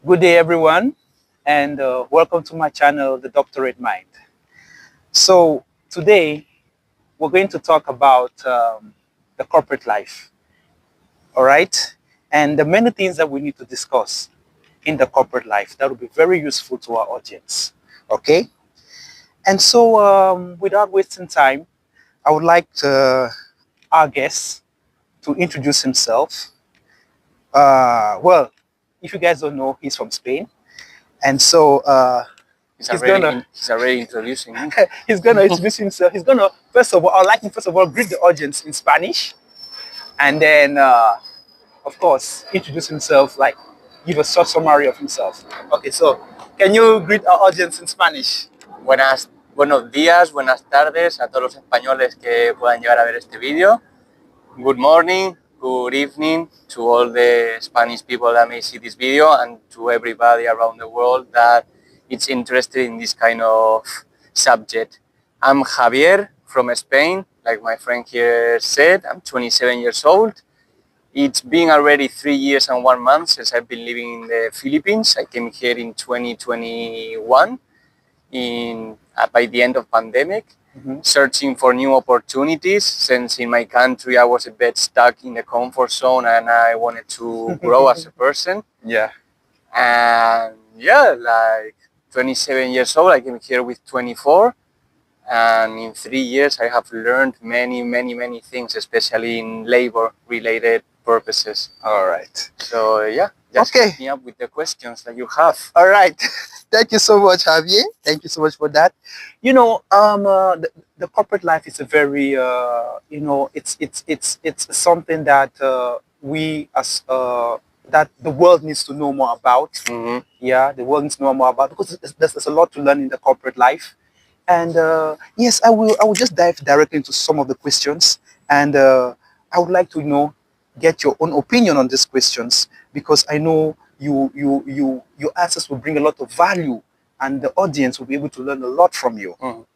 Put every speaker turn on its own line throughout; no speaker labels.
Good day, everyone, and welcome to my channel, The Doctorate Mind. So today we're going to talk about the corporate life, all right? And the many things that we need to discuss in the corporate life that will be very useful to our audience, okay? And so without wasting time, I would like our guest to introduce himself. Well, if you guys don't know, he's from Spain. And so
He's already introducing me.
he's gonna introduce himself. He's gonna I'd like him first of all greet the audience in Spanish, and then of course introduce himself, like give a short summary of himself. Okay, so can you greet our audience in Spanish?
Buenos días, buenas tardes a todos los españoles que puedan llegar a ver este vídeo. Good morning, good evening to all the Spanish people that may see this video and to everybody around the world that is interested in this kind of subject. I'm Javier from Spain, like my friend here said. I'm 27 years old. It's been already 3 years and 1 month since I've been living in the Philippines. I came here in 2021 by the end of pandemic, searching for new opportunities, since in my country I was a bit stuck in the comfort zone and I wanted to grow as a person.
Yeah.
And yeah, like 27 years old, I came here with 24. And in 3 years, I have learned many things, especially in labor-related purposes.
All right.
So yeah, just
Okay.
hit me up with the questions that you have.
All right. Thank you so much, Javier. Thank you so much for that. You know, the corporate life is a very, it's something that we as that the world needs to know more about.
Mhm.
Yeah, the world needs to know more about, because there's a lot to learn in the corporate life. And yes, I will just dive directly into some of the questions, and I would like to get your own opinion on these questions, because I know your answers will bring a lot of value, and the audience will be able to learn a lot from you.
Mhm.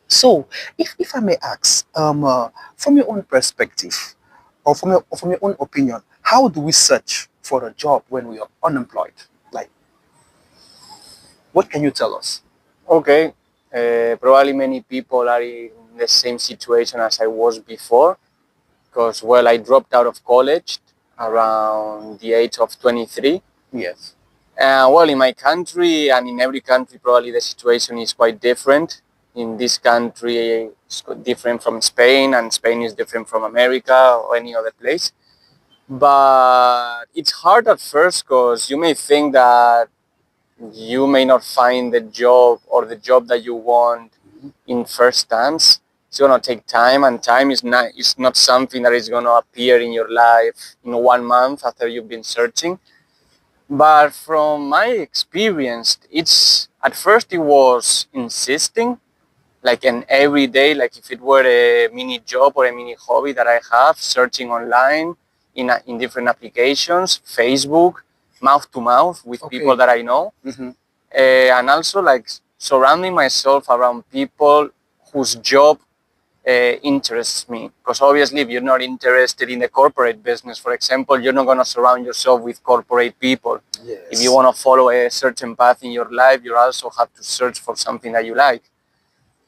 So, if I may ask, from your own perspective, or from your own opinion, how do we search for a job when we are unemployed? Like, what can you tell us?
Okay, probably many people are in the same situation as I was before, because well, I dropped out of college around the age of 23.
Yes.
Well, in my country and in every country, probably the situation is quite different. In this country, it's different from Spain, and Spain is different from America or any other place. But it's hard at first, because you may think that you may not find the job or the job that you want in first chance. It's gonna take time, and time is not something that is gonna appear in your life in 1 month after you've been searching. But from my experience, it's at first it was insisting, like an everyday, like if it were a mini job or a mini hobby that I have, searching online in different applications, Facebook, mouth to mouth with people that I know, and also like surrounding myself around people whose job interests me. Because obviously, if you're not interested in the corporate business, for example, you're not going to surround yourself with corporate people.
Yes.
If you want to follow a certain path in your life, you also have to search for something that you like.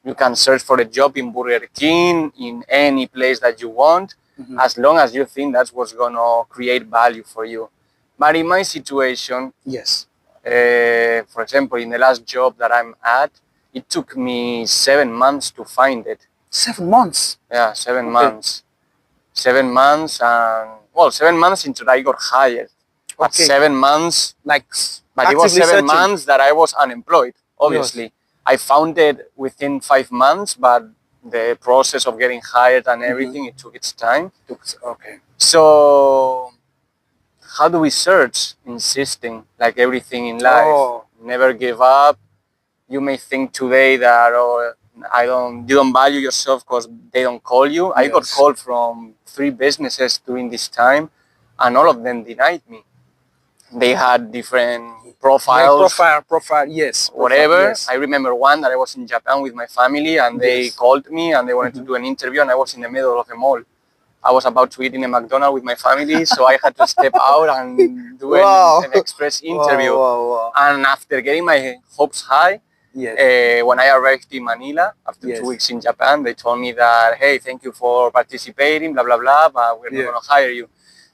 You can search for a job in Burger King, in any place that you want, as long as you think that's what's going to create value for you. But in my situation,
Yes.
for example, in the last job that I'm at, it took me 7 months to find it.
7 months.
Yeah, 7 months. 7 months, and well, 7 months until I got hired. But 7 months, but it was 7 months that I was unemployed, obviously.
Yes.
I found it within 5 months, but the process of getting hired and everything, it took its time.
Okay.
So how do we search? Insisting, like everything in life.
Oh.
Never give up. You may think today that you don't value yourself because they don't call you. I got called from 3 businesses during this time, and all of them denied me. They had different profiles.
Profile, yes.
Whatever.
Yes.
I remember one that I was in Japan with my family, and they called me and they wanted to do an interview, and I was in the middle of a mall. I was about to eat in a McDonald's with my family, so I had to step out and do
Wow.
an express interview.
Wow.
And after getting my hopes high,
Yes.
when I arrived in Manila after
Yes.
2 weeks in Japan, they told me that, hey, thank you for participating, blah, blah, blah, but we're
Yeah.
not going to hire you.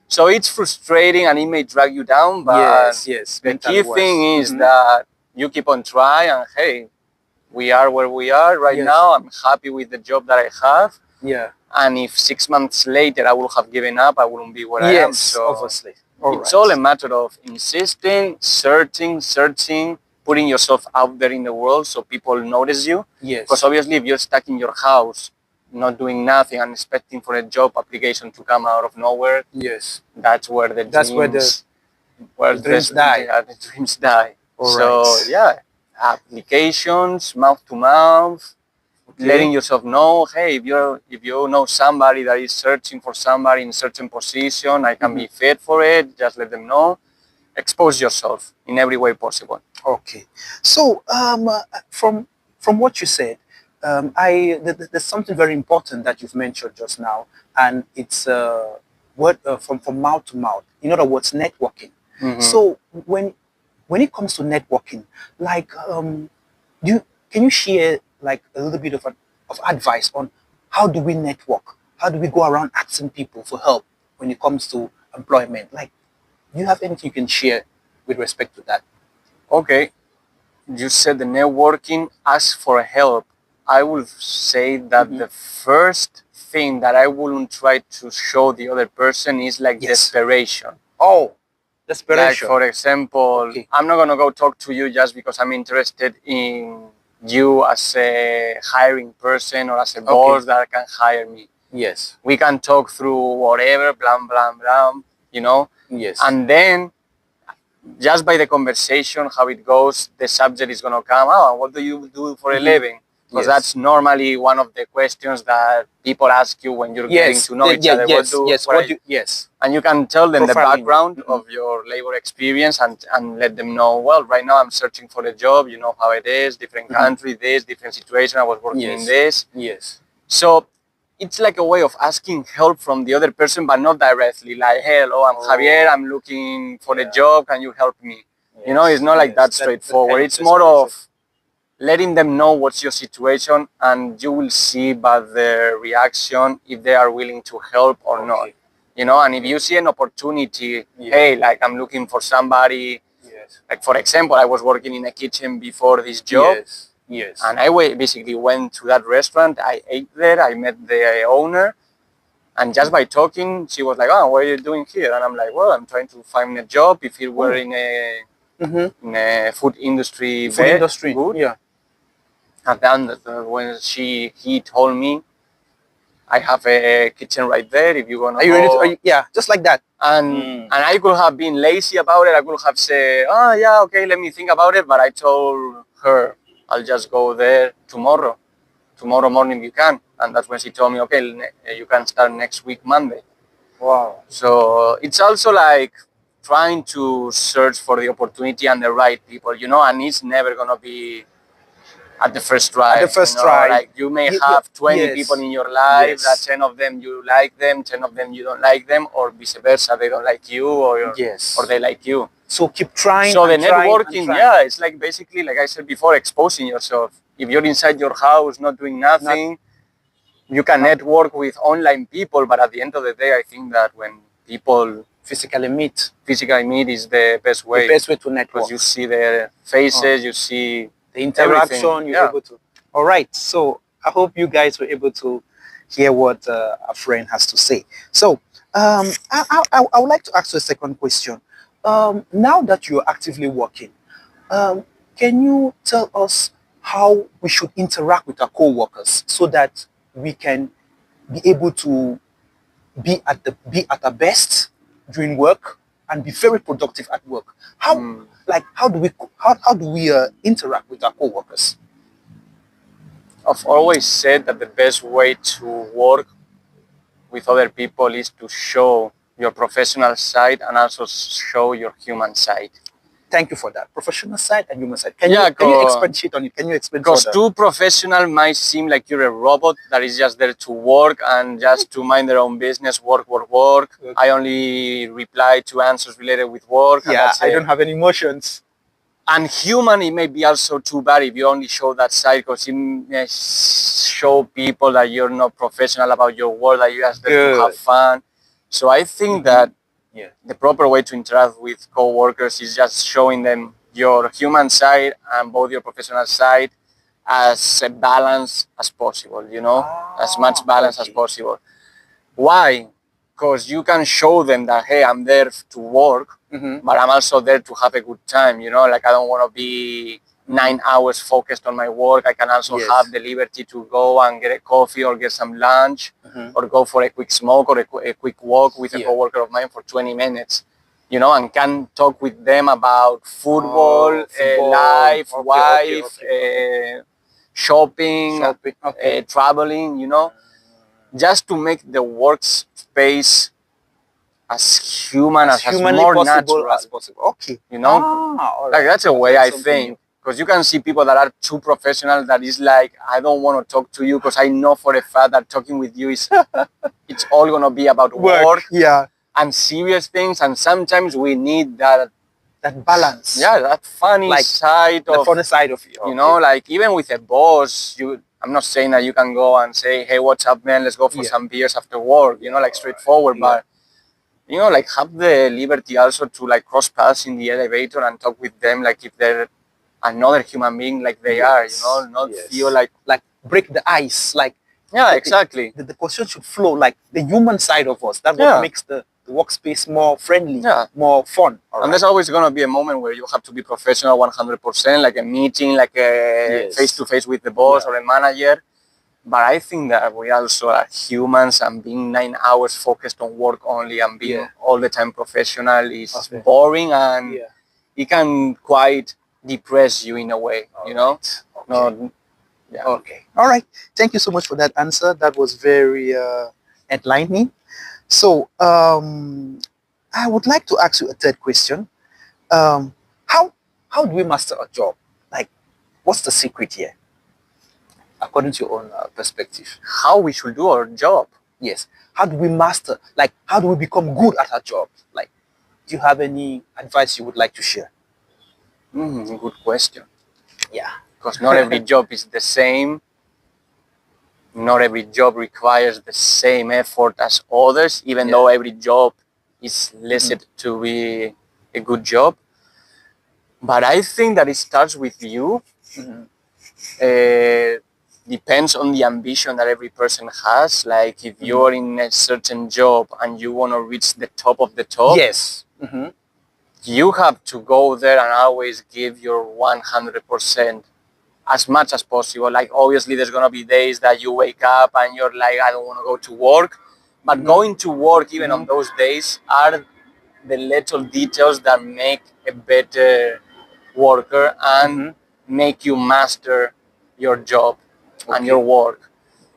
So it's frustrating and it may drag you down, but
Yes.
the
Mentally
key
wise.
thing is that you keep on trying and, hey, we are where we are right
Yes.
now. I'm happy with the job that I have.
Yeah.
And if 6 months later I would have given up, I wouldn't be where I am. So
obviously.
it's all a matter of insisting, searching, putting yourself out there in the world so people notice you.
Yes.
Because obviously if you're stuck in your house, not doing nothing and expecting for a job application to come out of nowhere,
Yes.
that's where the dreams
die.
Yeah, the dreams die.
All
So
right.
yeah, applications, mouth to mouth, letting yourself know, hey, if you know somebody that is searching for somebody in a certain position, I can be fit for it, just let them know. Expose yourself in every way possible.
Okay. So from what you said, there's something very important that you've mentioned just now, and it's word from mouth to mouth. In other words, networking. So when it comes to networking, like can you share like a little bit of advice on how do we network? How do we go around asking people for help when it comes to employment? Like, do you have anything you can share with respect to that?
Okay, you said the networking, ask for help. I will say that the first thing that I wouldn't try to show the other person is like desperation.
Oh, desperation.
Like, for example, I'm not going to go talk to you just because I'm interested in you as a hiring person or as a boss that can hire me.
Yes.
We can talk through whatever, blah, blah, blah, you know?
Yes.
And then, just by the conversation, how it goes, the subject is going to come, oh, what do you do for a living? Because that's normally one of the questions that people ask you when you're getting to know each other.
Yes.
And you can tell them the background of your labor experience and let them know, well, right now I'm searching for a job, you know how it is, different country, this, different situation, I was working in this.
Yes.
So it's like a way of asking help from the other person, but not directly, like, hello, I'm Javier, I'm looking for a job, can you help me? You know, it's not like that straightforward. It's more of letting them know what's your situation, and you will see by their reaction if they are willing to help or not. You know, and if you see an opportunity, hey, like I'm looking for somebody, like for example, I was working in a kitchen before this job, and I basically went to that restaurant, I ate there, I met the owner, and just by talking, she was like, oh, what are you doing here? And I'm like, well, I'm trying to find a job. If you were in a food industry, good.
Yeah.
And then when he told me, I have a kitchen right there. If you wanna,
are you ready to, yeah, just like that.
And I could have been lazy about it. I could have said, oh yeah, okay, let me think about it. But I told her, I'll just go there tomorrow. Tomorrow morning you can. And that's when she told me, okay, you can start next week, Monday.
Wow.
So it's also like trying to search for the opportunity and the right people, you know, and it's never gonna be at the first try.
At the first try.
Like you may have 20 people in your life, that 10 of them you like them, 10 of them you don't like them, or vice versa, they don't like you, or they like you.
So keep trying.
So the networking, yeah, it's like basically, like I said before, exposing yourself. If you're inside your house not doing nothing, you can network with online people, but at the end of the day, I think that when people physically meet is the best way.
The best way to network.
Because you see their faces, you see
the interaction, you're able to. All right. So I hope you guys were able to hear what a friend has to say. So I would like to ask you a second question. Now that you're actively working, can you tell us how we should interact with our co-workers so that we can be able to be at our best during work and be very productive at work? How do we interact with our co-workers?
I've always said that the best way to work with other people is to show your professional side and also show your human side.
Thank you for that. Professional side and human side. Can
Yeah,
you expatiate on it? Can you explain
because
further?
too professional might seem like you're a robot that is just there to work and just to mind their own business, work.
Okay.
I only reply to answers related with work. And
Yeah,
that's
I
it.
don't have any emotions.
And human, it may be also too bad if you only show that side, because it may show people that you're not professional about your work, that you're just there to have
Good.
fun. So I think that
Yeah.
the proper way to interact with co-workers is just showing them your human side and both your professional side as balanced as possible, you know, as much balance as
Okay.
possible. Why? Because you can show them that, hey, I'm there to work, but I'm also there to have a good time, you know, like I don't want to be 9 hours focused on my work. I can also
Yes.
have the liberty to go and get a coffee or get some lunch or go for a quick smoke or a quick walk with a
Yeah.
coworker of mine for 20 minutes, you know, and can talk with them about football, life,
Okay,
wife, shopping,
Shopping. Okay.
traveling, you know, just to make the workspace as human, as
humanly
more
possible
natural,
as possible. Okay.
you know?
All
Like
right.
that's a
I've
way
learned
I
something new.
think, because you can see people that are too professional that is like, I don't want to talk to you because I know for a fact that talking with you is it's all gonna be about work
Yeah.
and serious things, and sometimes we need that
Balance.
that funny
Like
side
The
of,
funny side of you.
you know, like even with a boss, I'm not saying that you can go and say, hey, what's up, man, let's go for some beers after work, you know, like straightforward.
Yeah.
But you know, like have the liberty also to like cross paths in the elevator and talk with them like if they're another human being, like they are, you know, not feel like
break the ice. Like
yeah, exactly.
the question should flow like the human side of us. That's what
Yeah.
makes the workspace more friendly,
Yeah.
more fun.
And there's always going to be a moment where you have to be professional 100%, like a meeting, like a
Yes.
face-to-face with the boss
Yeah.
or a manager. But I think that we also are humans, and being 9 hours focused on work only and being all the time professional is boring, and it can quite depress you in a way, you know? No, yeah.
Okay. All right. Thank you so much for that answer. That was very enlightening. So I would like to ask you a third question. How do we master a job? Like, what's the secret here, according to your own perspective?
How we should do our job.
Yes. How do we master? Like, how do we become good at our job? Like, do you have any advice you would like to share?
Good question.
Yeah.
Because not every job is the same. Not every job requires the same effort as others, even though every job is listed to be a good job. But I think that it starts with you. Depends on the ambition that every person has. Like if you're in a certain job and you want to reach the top of the top,
Yes.
you have to go there and always give your 100% as much as possible. Like obviously there's going to be days that you wake up and you're like, I don't want to go to work. But going to work even on those days are the little details that make a better worker and make you master your job and your work.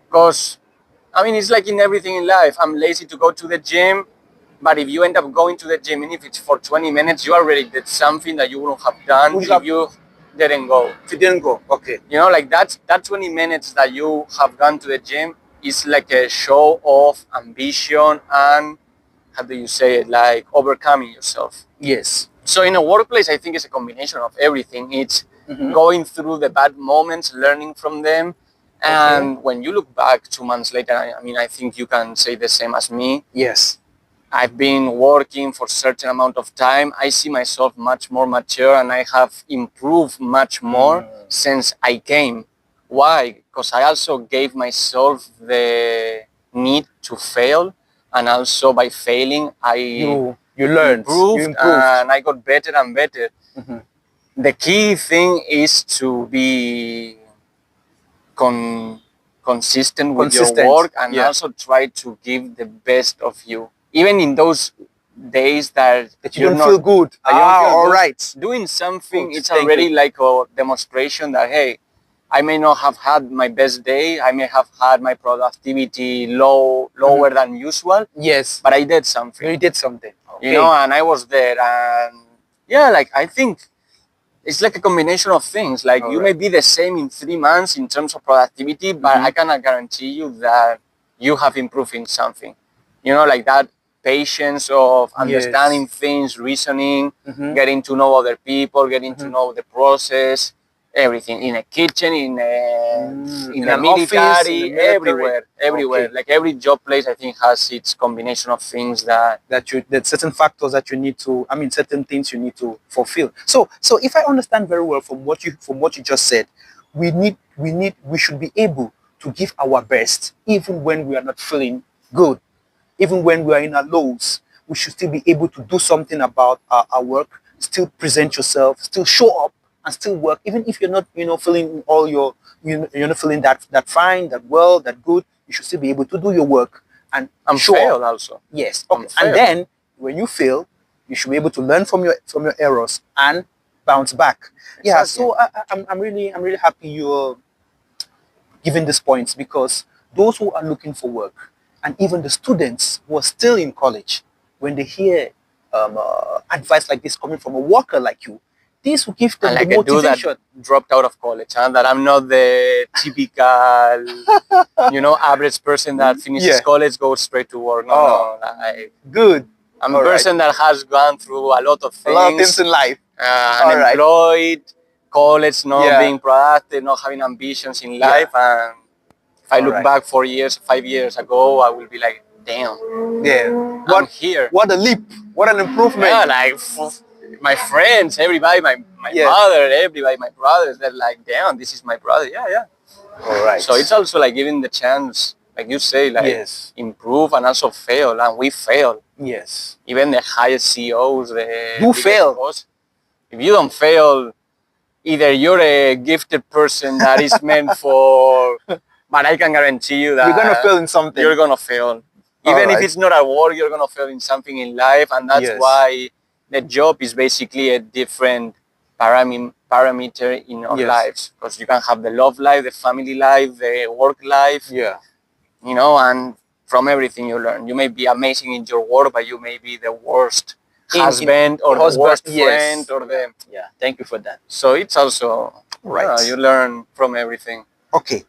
Because, I mean, it's like in everything in life. I'm lazy to go to the gym, but if you end up going to the gym, and if it's for 20 minutes, you already did something that you wouldn't have done if you didn't go.
If you didn't go, okay.
You know, like that 20 minutes that you have gone to the gym is like a show of ambition and, how do you say it, like overcoming yourself.
Yes.
So in a workplace, I think it's a combination of everything. It's going through the bad moments, learning from them. And when you look back 2 months later, I mean, I think you can say the same as me.
Yes.
I've been working for a certain amount of time. I see myself much more mature and I have improved much more since I came. Why? Because I also gave myself the need to fail, and also by failing,
You learned.
improved,
You improved.
and I got better and better. The key thing is to be consistent with your work and also try to give the best of you. Even in those days that
you don't feel good. All right.
Doing something, it's already like a demonstration that, hey, I may not have had my best day. I may have had my productivity lower than usual.
Yes.
But I did something.
You did something.
You know, and I was there. And yeah, like I think it's like a combination of things. Like you may
Alright.
be the same in 3 months in terms of productivity, but I cannot guarantee you that you have improved in something. You know, like that patience of understanding
Yes.
things, reasoning,
Mm-hmm.
getting to know other people, getting to know the process, everything in a kitchen, in
In
the
an office, in the
military,
military.
everywhere.
Okay.
Like every job place, I think has its combination of things that.
That certain factors that you need to, I mean, certain things you need to fulfill. So if I understand very well from what you just said, we should be able to give our best even when we are not feeling good, even when we are in our lows. We should still be able to do something about our work, still present yourself, still show up, and still work, even if you're not, feeling all your, you're not feeling that fine, that well, that good. You should still be able to do your work and
And
show up.
fail also.
Yes.
And
Okay. And
fail.
then when you fail, you should be able to learn from your errors and bounce back. Yeah.
Exactly.
So I'm really happy you're giving these points, because those who are looking for work, and even the students who are still in college, when they hear advice like this coming from a worker like you, this will give
And
them the
like a dude that
motivation.
dropped out of college, and that I'm not the typical, average person that finishes
Yeah.
college, goes straight to work. No,
Oh,
no.
good.
I'm a
All right.
person that has gone through a lot of
A lot of things
things,
in life. All right.
unemployed, college, not
Yeah.
being productive, not having ambitions in
Yeah.
life. And if I
All
look
right.
back 4 years, 5 years ago, I will be like, damn,
Yeah.
I'm
What
here.
what a leap. What an improvement.
Yeah, like my friends, everybody, my
Yeah.
mother, everybody, my brothers, they're like, damn, this is my brother. Yeah, yeah.
All right.
So it's also like giving the chance, like you say, like
Yes.
improve and also fail. And we fail.
Yes.
Even the highest CEOs, the
Do
biggest
fail.
boss, if you don't fail, either you're a gifted person that is meant for, but I can guarantee you that
You're gonna fail in something.
you're gonna fail.
All
Even if
right.
it's not at work, you're gonna fail in something in life, and that's
Yes.
why the job is basically a different parameter in our
Yes.
lives, because you can have the love life, the family life, the work life,
Yeah.
and from everything you learn. You may be amazing in your work, but you may be the worst husband or the worst friend or the.
Yeah. Thank you for that.
So it's also
Right.
you learn from everything.
Okay.